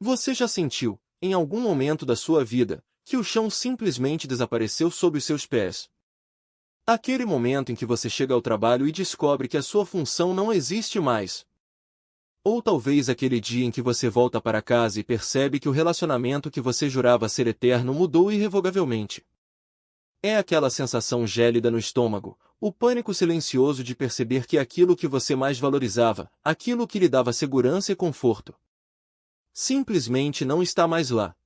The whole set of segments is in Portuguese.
Você já sentiu, em algum momento da sua vida, que o chão simplesmente desapareceu sob os seus pés? Aquele momento em que você chega ao trabalho e descobre que a sua função não existe mais. Ou talvez aquele dia em que você volta para casa e percebe que o relacionamento que você jurava ser eterno mudou irrevogavelmente. É aquela sensação gélida no estômago, o pânico silencioso de perceber que aquilo que você mais valorizava, aquilo que lhe dava segurança e conforto, simplesmente não está mais lá.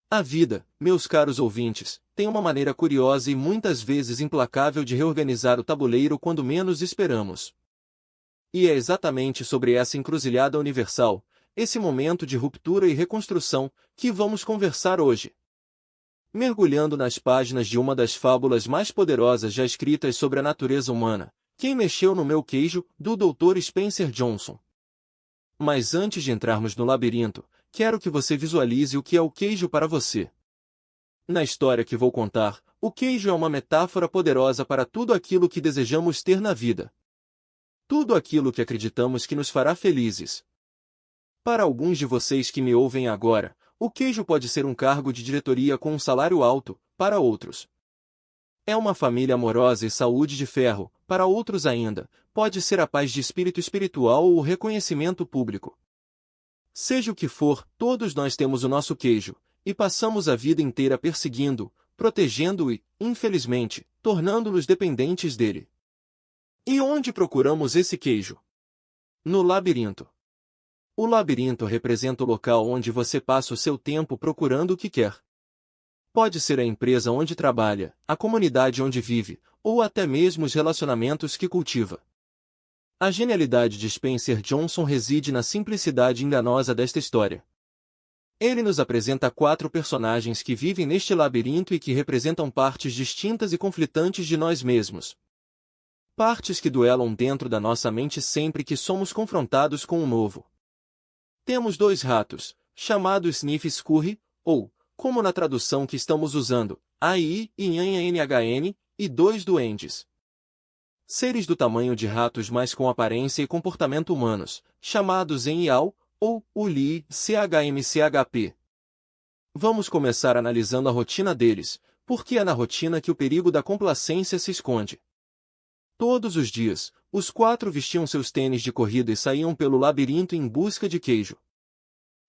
A vida, meus caros ouvintes, tem uma maneira curiosa e muitas vezes implacável de reorganizar o tabuleiro quando menos esperamos. E é exatamente sobre essa encruzilhada universal, esse momento de ruptura e reconstrução, que vamos conversar hoje. Mergulhando nas páginas de uma das fábulas mais poderosas já escritas sobre a natureza humana, Quem Mexeu no Meu Queijo, do Dr. Spencer Johnson. Mas antes de entrarmos no labirinto, quero que você visualize o que é o queijo para você. Na história que vou contar, o queijo é uma metáfora poderosa para tudo aquilo que desejamos ter na vida. Tudo aquilo que acreditamos que nos fará felizes. Para alguns de vocês que me ouvem agora, o queijo pode ser um cargo de diretoria com um salário alto, para outros. É uma família amorosa e saúde de ferro, para outros ainda, pode ser a paz de espírito espiritual ou o reconhecimento público. Seja o que for, todos nós temos o nosso queijo, e passamos a vida inteira perseguindo-o, protegendo-o e, infelizmente, tornando-nos dependentes dele. E onde procuramos esse queijo? No labirinto. O labirinto representa o local onde você passa o seu tempo procurando o que quer. Pode ser a empresa onde trabalha, a comunidade onde vive, ou até mesmo os relacionamentos que cultiva. A genialidade de Spencer Johnson reside na simplicidade enganosa desta história. Ele nos apresenta 4 personagens que vivem neste labirinto e que representam partes distintas e conflitantes de nós mesmos. Partes que duelam dentro da nossa mente sempre que somos confrontados com o novo. Temos 2 ratos, chamados Sniff Scurry, ou, como na tradução que estamos usando, AI e NHN, e 2 duendes. Seres do tamanho de ratos mas com aparência e comportamento humanos, chamados Enhial, ou Uli, CHMCHP. Vamos começar analisando a rotina deles, porque é na rotina que o perigo da complacência se esconde. Todos os dias, os 4 vestiam seus tênis de corrida e saíam pelo labirinto em busca de queijo.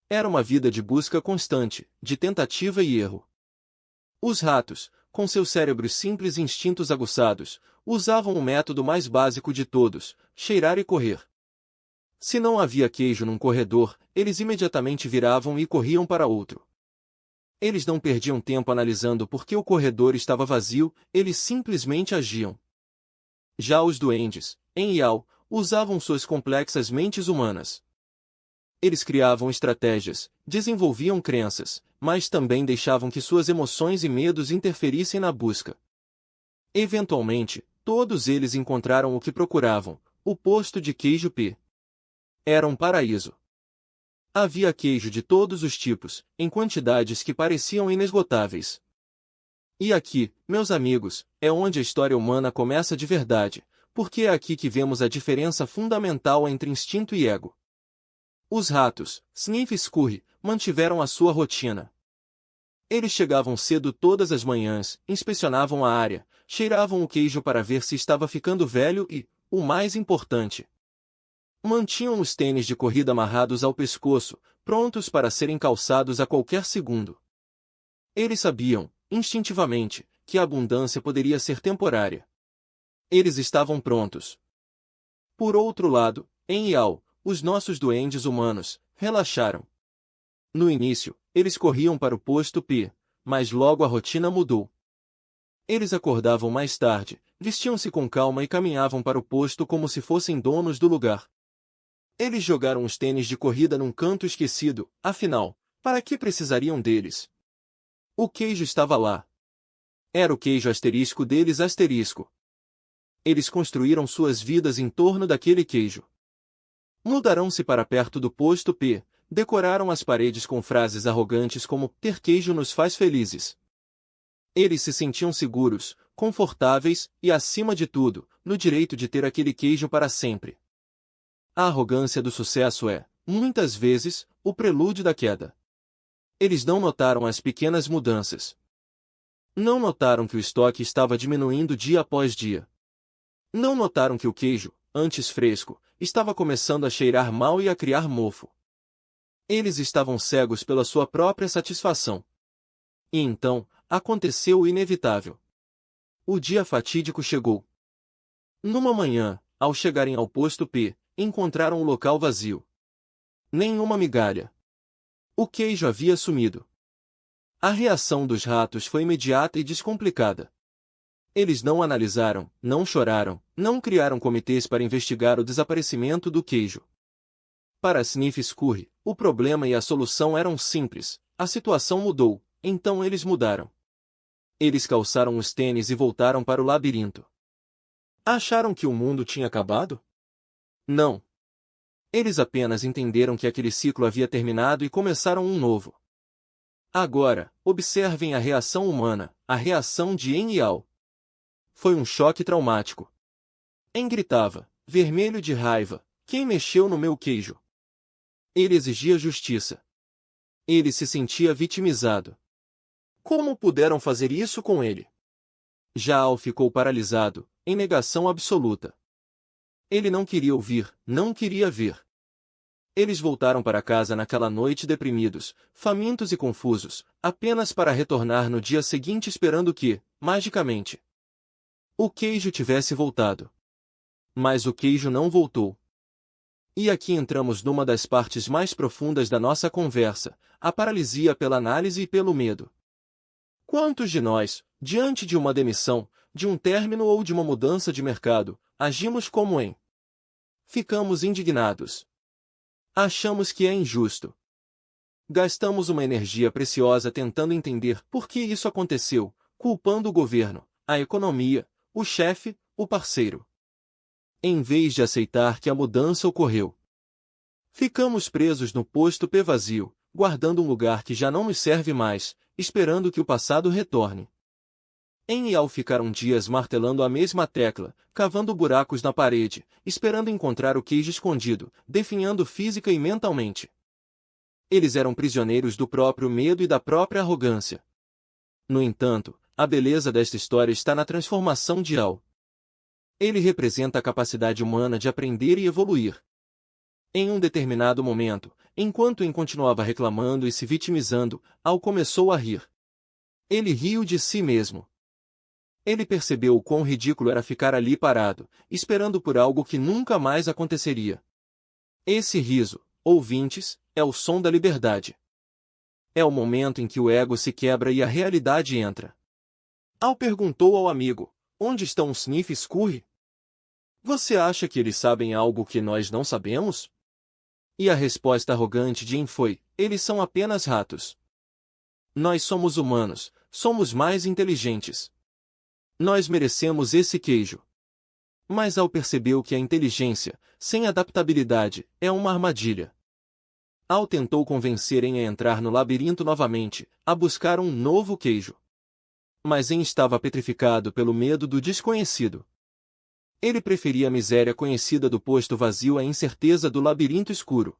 Era uma vida de busca constante, de tentativa e erro. Os ratos, com seus cérebros simples e instintos aguçados, usavam o método mais básico de todos, cheirar e correr. Se não havia queijo num corredor, eles imediatamente viravam e corriam para outro. Eles não perdiam tempo analisando por que o corredor estava vazio, eles simplesmente agiam. Já os duendes, em Yao, usavam suas complexas mentes humanas. Eles criavam estratégias, desenvolviam crenças, mas também deixavam que suas emoções e medos interferissem na busca. Eventualmente, todos eles encontraram o que procuravam, o posto de queijo P. Era um paraíso. Havia queijo de todos os tipos, em quantidades que pareciam inesgotáveis. E aqui, meus amigos, é onde a história humana começa de verdade, porque é aqui que vemos a diferença fundamental entre instinto e ego. Os ratos, Sniff Scurry, mantiveram a sua rotina. Eles chegavam cedo todas as manhãs, inspecionavam a área, cheiravam o queijo para ver se estava ficando velho e, o mais importante, mantinham os tênis de corrida amarrados ao pescoço, prontos para serem calçados a qualquer segundo. Eles sabiam, instintivamente, que a abundância poderia ser temporária. Eles estavam prontos. Por outro lado, em Yao, os nossos duendes humanos relaxaram. No início, eles corriam para o posto P, mas logo a rotina mudou. Eles acordavam mais tarde, vestiam-se com calma e caminhavam para o posto como se fossem donos do lugar. Eles jogaram os tênis de corrida num canto esquecido, afinal, para que precisariam deles? O queijo estava lá. Era o queijo asterisco deles asterisco. Eles construíram suas vidas em torno daquele queijo. Mudaram-se para perto do posto P, decoraram as paredes com frases arrogantes como "ter queijo nos faz felizes". Eles se sentiam seguros, confortáveis e, acima de tudo, no direito de ter aquele queijo para sempre. A arrogância do sucesso é, muitas vezes, o prelúdio da queda. Eles não notaram as pequenas mudanças. Não notaram que o estoque estava diminuindo dia após dia. Não notaram que o queijo, antes fresco, estava começando a cheirar mal e a criar mofo. Eles estavam cegos pela sua própria satisfação. E então, aconteceu o inevitável. O dia fatídico chegou. Numa manhã, ao chegarem ao posto P, encontraram o local vazio. Nenhuma migalha. O queijo havia sumido. A reação dos ratos foi imediata e descomplicada. Eles não analisaram, não choraram, não criaram comitês para investigar o desaparecimento do queijo. Para Sniff Scurry, o problema e a solução eram simples. A situação mudou, então eles mudaram. Eles calçaram os tênis e voltaram para o labirinto. Acharam que o mundo tinha acabado? Não. Eles apenas entenderam que aquele ciclo havia terminado e começaram um novo. Agora, observem a reação humana, a reação de En e Al. Foi um choque traumático. En gritava, vermelho de raiva, quem mexeu no meu queijo? Ele exigia justiça. Ele se sentia vitimizado. Como puderam fazer isso com ele? Já Al ficou paralisado, em negação absoluta. Ele não queria ouvir, não queria ver. Eles voltaram para casa naquela noite deprimidos, famintos e confusos, apenas para retornar no dia seguinte esperando que, magicamente, o queijo tivesse voltado. Mas o queijo não voltou. E aqui entramos numa das partes mais profundas da nossa conversa, a paralisia pela análise e pelo medo. Quantos de nós, diante de uma demissão, de um término ou de uma mudança de mercado, agimos como em? Ficamos indignados. Achamos que é injusto. Gastamos uma energia preciosa tentando entender por que isso aconteceu, culpando o governo, a economia, o chefe, o parceiro. Em vez de aceitar que a mudança ocorreu. Ficamos presos no posto P vazio, guardando um lugar que já não nos serve mais, esperando que o passado retorne. En e Al ficaram dias martelando a mesma tecla, cavando buracos na parede, esperando encontrar o queijo escondido, definhando física e mentalmente. Eles eram prisioneiros do próprio medo e da própria arrogância. No entanto, a beleza desta história está na transformação de Al. Ele representa a capacidade humana de aprender e evoluir. Em um determinado momento, enquanto En continuava reclamando e se vitimizando, Al começou a rir. Ele riu de si mesmo. Ele percebeu o quão ridículo era ficar ali parado, esperando por algo que nunca mais aconteceria. Esse riso, ouvintes, é o som da liberdade. É o momento em que o ego se quebra e a realidade entra. Al perguntou ao amigo, onde estão os Sniff Scurry? Você acha que eles sabem algo que nós não sabemos? E a resposta arrogante de En foi, eles são apenas ratos. Nós somos humanos, somos mais inteligentes. Nós merecemos esse queijo. Mas Al percebeu que a inteligência, sem adaptabilidade, é uma armadilha. Al tentou convencer En a entrar no labirinto novamente, a buscar um novo queijo. Mas En estava petrificado pelo medo do desconhecido. Ele preferia a miséria conhecida do posto vazio à incerteza do labirinto escuro.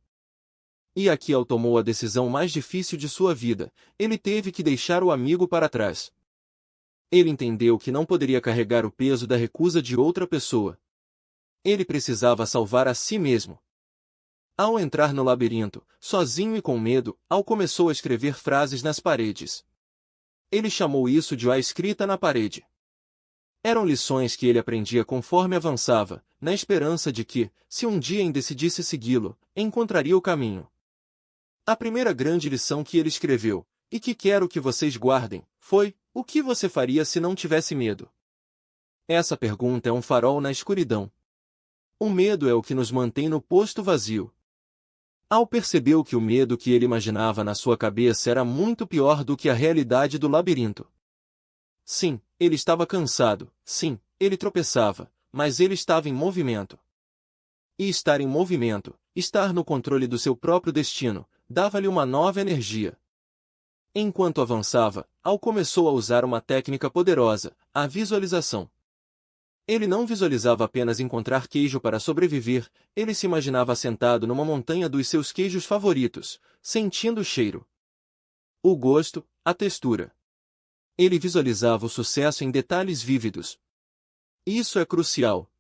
E aqui Al tomou a decisão mais difícil de sua vida, ele teve que deixar o amigo para trás. Ele entendeu que não poderia carregar o peso da recusa de outra pessoa. Ele precisava salvar a si mesmo. Ao entrar no labirinto, sozinho e com medo, Al começou a escrever frases nas paredes. Ele chamou isso de a escrita na parede. Eram lições que ele aprendia conforme avançava, na esperança de que, se um dia En decidisse segui-lo, encontraria o caminho. A primeira grande lição que ele escreveu, e que quero que vocês guardem, foi: o que você faria se não tivesse medo? Essa pergunta é um farol na escuridão. O medo é o que nos mantém no posto vazio. Al percebeu que o medo que ele imaginava na sua cabeça era muito pior do que a realidade do labirinto. Sim, ele estava cansado, sim, ele tropeçava, mas ele estava em movimento. E estar em movimento, estar no controle do seu próprio destino, dava-lhe uma nova energia. Enquanto avançava, Al começou a usar uma técnica poderosa, a visualização. Ele não visualizava apenas encontrar queijo para sobreviver, ele se imaginava sentado numa montanha dos seus queijos favoritos, sentindo o cheiro, o gosto, a textura. Ele visualizava o sucesso em detalhes vívidos. Isso é crucial.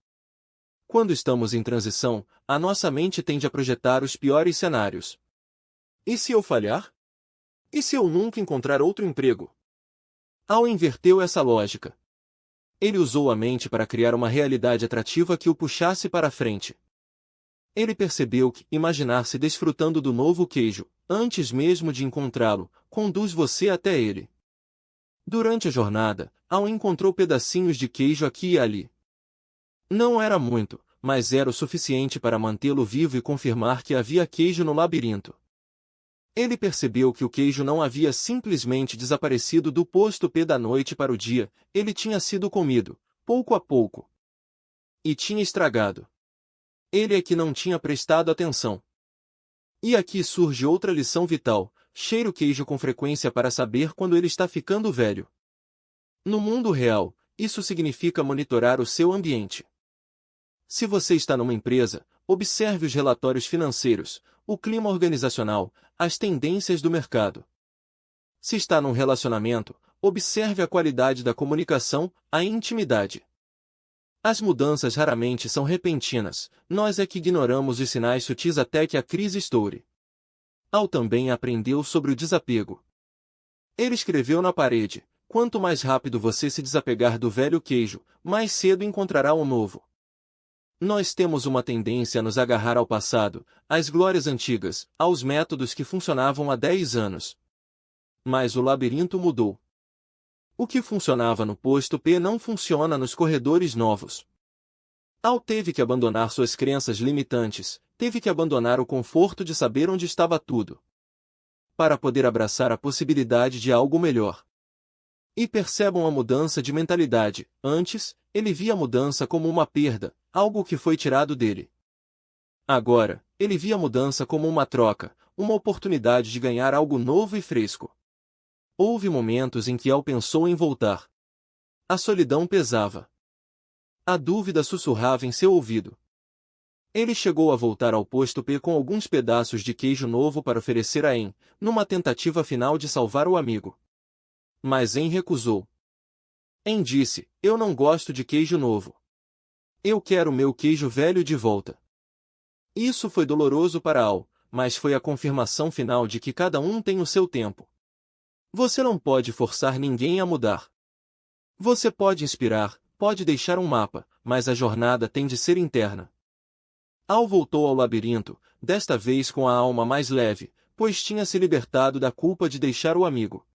Quando estamos em transição, a nossa mente tende a projetar os piores cenários. E se eu falhar? E se eu nunca encontrar outro emprego? Al inverteu essa lógica. Ele usou a mente para criar uma realidade atrativa que o puxasse para a frente. Ele percebeu que imaginar-se desfrutando do novo queijo, antes mesmo de encontrá-lo, conduz você até ele. Durante a jornada, Al encontrou pedacinhos de queijo aqui e ali. Não era muito, mas era o suficiente para mantê-lo vivo e confirmar que havia queijo no labirinto. Ele percebeu que o queijo não havia simplesmente desaparecido do posto P da noite para o dia, ele tinha sido comido, pouco a pouco. E tinha estragado. Ele é que não tinha prestado atenção. E aqui surge outra lição vital: cheire o queijo com frequência para saber quando ele está ficando velho. No mundo real, isso significa monitorar o seu ambiente. Se você está numa empresa, observe os relatórios financeiros, o clima organizacional, as tendências do mercado. Se está num relacionamento, observe a qualidade da comunicação, a intimidade. As mudanças raramente são repentinas, nós é que ignoramos os sinais sutis até que a crise estoure. Al também aprendeu sobre o desapego. Ele escreveu na parede: quanto mais rápido você se desapegar do velho queijo, mais cedo encontrará um novo. Nós temos uma tendência a nos agarrar ao passado, às glórias antigas, aos métodos que funcionavam há 10 anos. Mas o labirinto mudou. O que funcionava no posto P não funciona nos corredores novos. Al teve que abandonar suas crenças limitantes, teve que abandonar o conforto de saber onde estava tudo, para poder abraçar a possibilidade de algo melhor. E percebam a mudança de mentalidade. Antes, ele via a mudança como uma perda, algo que foi tirado dele. Agora, ele via a mudança como uma troca, uma oportunidade de ganhar algo novo e fresco. Houve momentos em que Al pensou em voltar. A solidão pesava. A dúvida sussurrava em seu ouvido. Ele chegou a voltar ao posto P com alguns pedaços de queijo novo para oferecer a En, numa tentativa final de salvar o amigo. Mas En recusou. En disse: eu não gosto de queijo novo. Eu quero meu queijo velho de volta. Isso foi doloroso para Al, mas foi a confirmação final de que cada um tem o seu tempo. Você não pode forçar ninguém a mudar. Você pode inspirar, pode deixar um mapa, mas a jornada tem de ser interna. Al voltou ao labirinto, desta vez com a alma mais leve, pois tinha se libertado da culpa de deixar o amigo.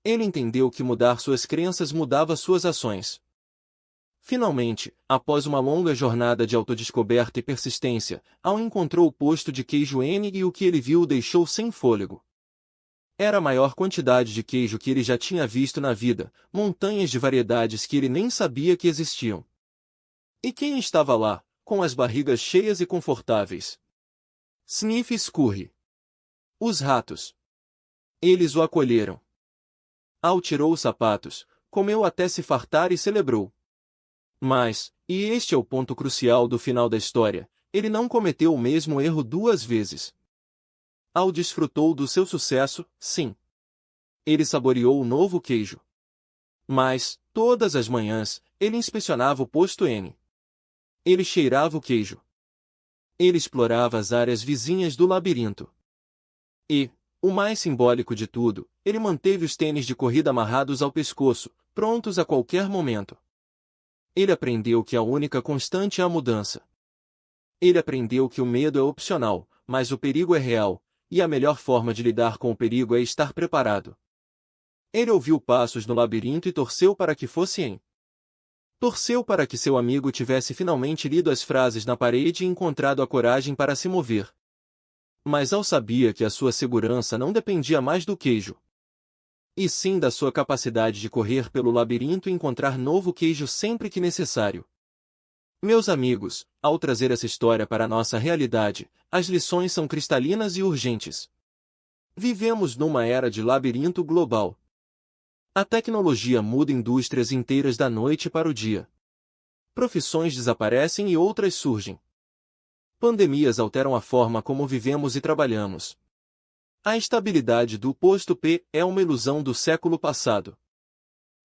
Ele entendeu que mudar suas crenças mudava suas ações. Finalmente, após uma longa jornada de autodescoberta e persistência, Al encontrou o posto de queijo N e o que ele viu o deixou sem fôlego. Era a maior quantidade de queijo que ele já tinha visto na vida, montanhas de variedades que ele nem sabia que existiam. E quem estava lá, com as barrigas cheias e confortáveis? Sniff e Scurry. Os ratos. Eles o acolheram. Al tirou os sapatos, comeu até se fartar e celebrou. Mas, e este é o ponto crucial do final da história, ele não cometeu o mesmo erro 2 vezes. Al desfrutou do seu sucesso, sim. Ele saboreou o novo queijo. Mas, todas as manhãs, ele inspecionava o posto N. Ele cheirava o queijo. Ele explorava as áreas vizinhas do labirinto. E, o mais simbólico de tudo, ele manteve os tênis de corrida amarrados ao pescoço, prontos a qualquer momento. Ele aprendeu que a única constante é a mudança. Ele aprendeu que o medo é opcional, mas o perigo é real, e a melhor forma de lidar com o perigo é estar preparado. Ele ouviu passos no labirinto e torceu para que fosse Em. Torceu para que seu amigo tivesse finalmente lido as frases na parede e encontrado a coragem para se mover. Mas Al sabia que a sua segurança não dependia mais do queijo, e sim da sua capacidade de correr pelo labirinto e encontrar novo queijo sempre que necessário. Meus amigos, ao trazer essa história para a nossa realidade, as lições são cristalinas e urgentes. Vivemos numa era de labirinto global. A tecnologia muda indústrias inteiras da noite para o dia. Profissões desaparecem e outras surgem. Pandemias alteram a forma como vivemos e trabalhamos. A estabilidade do posto P é uma ilusão do século passado.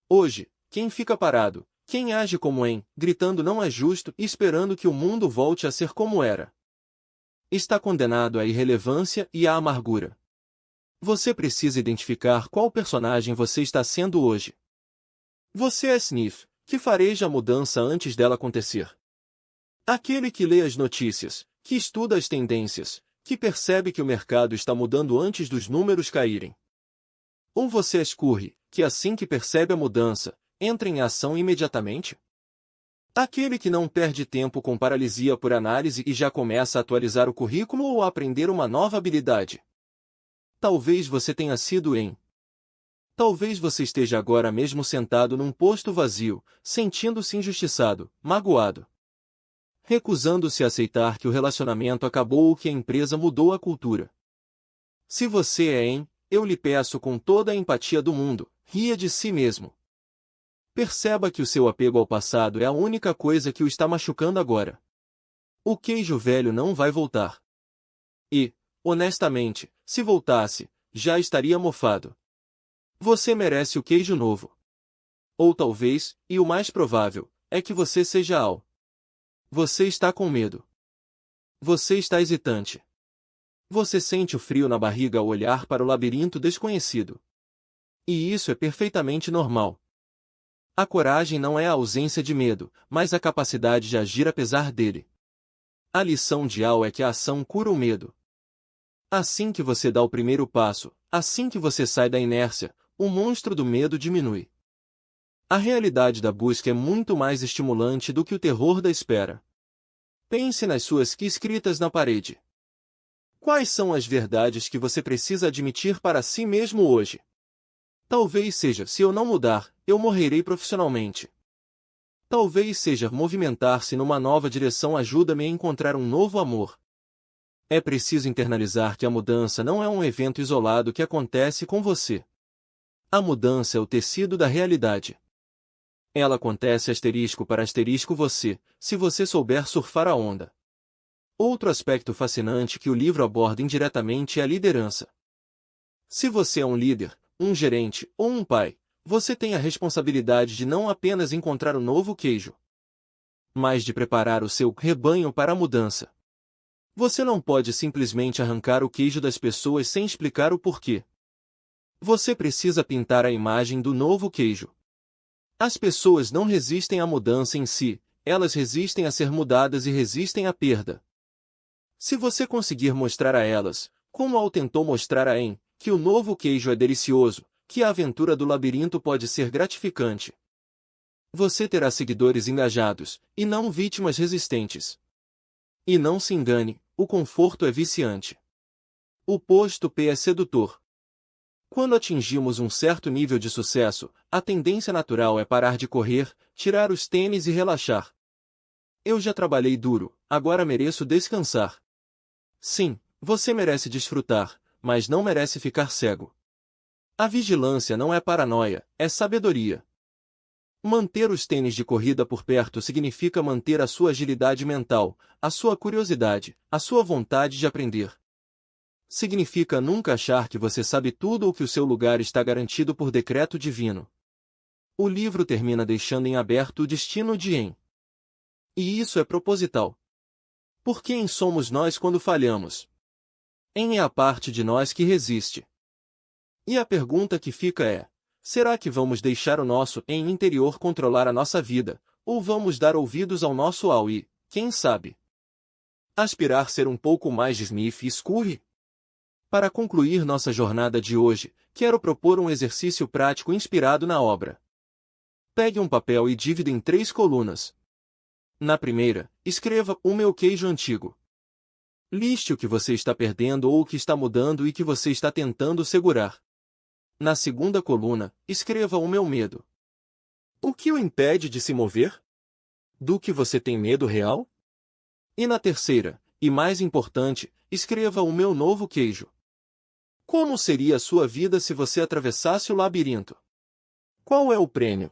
Hoje, quem fica parado, quem age como gritando não é justo e esperando que o mundo volte a ser como era, está condenado à irrelevância e à amargura. Você precisa identificar qual personagem você está sendo hoje. Você é Sniff, que fareja a mudança antes dela acontecer. Aquele que lê as notícias, que estuda as tendências, que percebe que o mercado está mudando antes dos números caírem. Ou você é Scurry, que assim que percebe a mudança, entra em ação imediatamente? Aquele que não perde tempo com paralisia por análise e já começa a atualizar o currículo ou a aprender uma nova habilidade. Talvez você tenha sido Talvez você esteja agora mesmo sentado num posto vazio, sentindo-se injustiçado, magoado, recusando-se a aceitar que o relacionamento acabou ou que a empresa mudou a cultura. Se você é eu lhe peço com toda a empatia do mundo, ria de si mesmo. Perceba que o seu apego ao passado é a única coisa que o está machucando agora. O queijo velho não vai voltar. E, honestamente, se voltasse, já estaria mofado. Você merece o queijo novo. Ou talvez, e o mais provável, é que você seja Você está com medo. Você está hesitante. Você sente o frio na barriga ao olhar para o labirinto desconhecido. E isso é perfeitamente normal. A coragem não é a ausência de medo, mas a capacidade de agir apesar dele. A lição de Ao é que a ação cura o medo. Assim que você dá o primeiro passo, assim que você sai da inércia, o monstro do medo diminui. A realidade da busca é muito mais estimulante do que o terror da espera. Pense nas suas que escritas na parede. Quais são as verdades que você precisa admitir para si mesmo hoje? Talvez seja: se eu não mudar, eu morrerei profissionalmente. Talvez seja: movimentar-se numa nova direção ajuda-me a encontrar um novo amor. É preciso internalizar que a mudança não é um evento isolado que acontece com você. A mudança é o tecido da realidade. Ela acontece asterisco para asterisco você, se você souber surfar a onda. Outro aspecto fascinante que o livro aborda indiretamente é a liderança. Se você é um líder, um gerente ou um pai, você tem a responsabilidade de não apenas encontrar o novo queijo, mas de preparar o seu rebanho para a mudança. Você não pode simplesmente arrancar o queijo das pessoas sem explicar o porquê. Você precisa pintar a imagem do novo queijo. As pessoas não resistem à mudança em si, elas resistem a ser mudadas e resistem à perda. Se você conseguir mostrar a elas, como Al tentou mostrar a que o novo queijo é delicioso, que a aventura do labirinto pode ser gratificante, você terá seguidores engajados, e não vítimas resistentes. E não se engane, o conforto é viciante. O posto P é sedutor. Quando atingimos um certo nível de sucesso, a tendência natural é parar de correr, tirar os tênis e relaxar. Eu já trabalhei duro, agora mereço descansar. Sim, você merece desfrutar, mas não merece ficar cego. A vigilância não é paranoia, é sabedoria. Manter os tênis de corrida por perto significa manter a sua agilidade mental, a sua curiosidade, a sua vontade de aprender. Significa nunca achar que você sabe tudo ou que o seu lugar está garantido por decreto divino. O livro termina deixando em aberto o destino de E isso é proposital. Por quem somos nós quando falhamos? É a parte de nós que resiste. E a pergunta que fica é: será que vamos deixar o nosso interior controlar a nossa vida, ou vamos dar ouvidos ao nosso Ao e, quem sabe, aspirar ser um pouco mais de Smith e Scurry? Para concluir nossa jornada de hoje, quero propor um exercício prático inspirado na obra. Pegue um papel e divida em 3 colunas. Na primeira, escreva: o meu queijo antigo. Liste o que você está perdendo ou o que está mudando e que você está tentando segurar. Na segunda coluna, escreva: o meu medo. O que o impede de se mover? Do que você tem medo real? E na terceira, e mais importante, escreva: o meu novo queijo. Como seria a sua vida se você atravessasse o labirinto? Qual é o prêmio?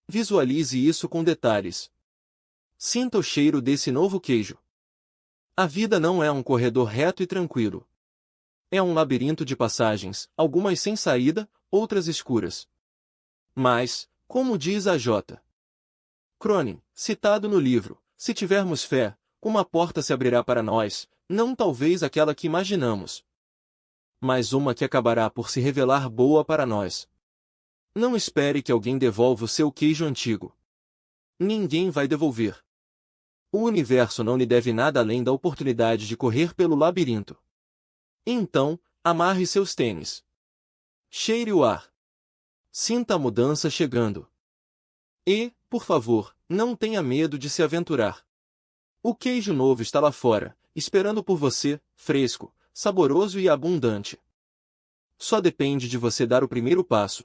Visualize isso com detalhes. Sinta o cheiro desse novo queijo. A vida não é um corredor reto e tranquilo. É um labirinto de passagens, algumas sem saída, outras escuras. Mas, como diz a J. Cronin, citado no livro, se tivermos fé, uma porta se abrirá para nós, não talvez aquela que imaginamos, mas uma que acabará por se revelar boa para nós. Não espere que alguém devolva o seu queijo antigo. Ninguém vai devolver. O universo não lhe deve nada além da oportunidade de correr pelo labirinto. Então, amarre seus tênis. Cheire o ar. Sinta a mudança chegando. E, por favor, não tenha medo de se aventurar. O queijo novo está lá fora, esperando por você, fresco, saboroso e abundante. Só depende de você dar o primeiro passo.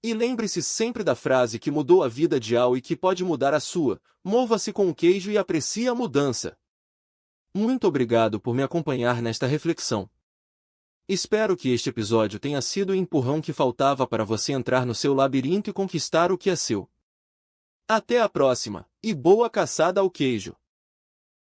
E lembre-se sempre da frase que mudou a vida de Al e que pode mudar a sua: mova-se com o queijo e aprecie a mudança. Muito obrigado por me acompanhar nesta reflexão. Espero que este episódio tenha sido o empurrão que faltava para você entrar no seu labirinto e conquistar o que é seu. Até a próxima, e boa caçada ao queijo!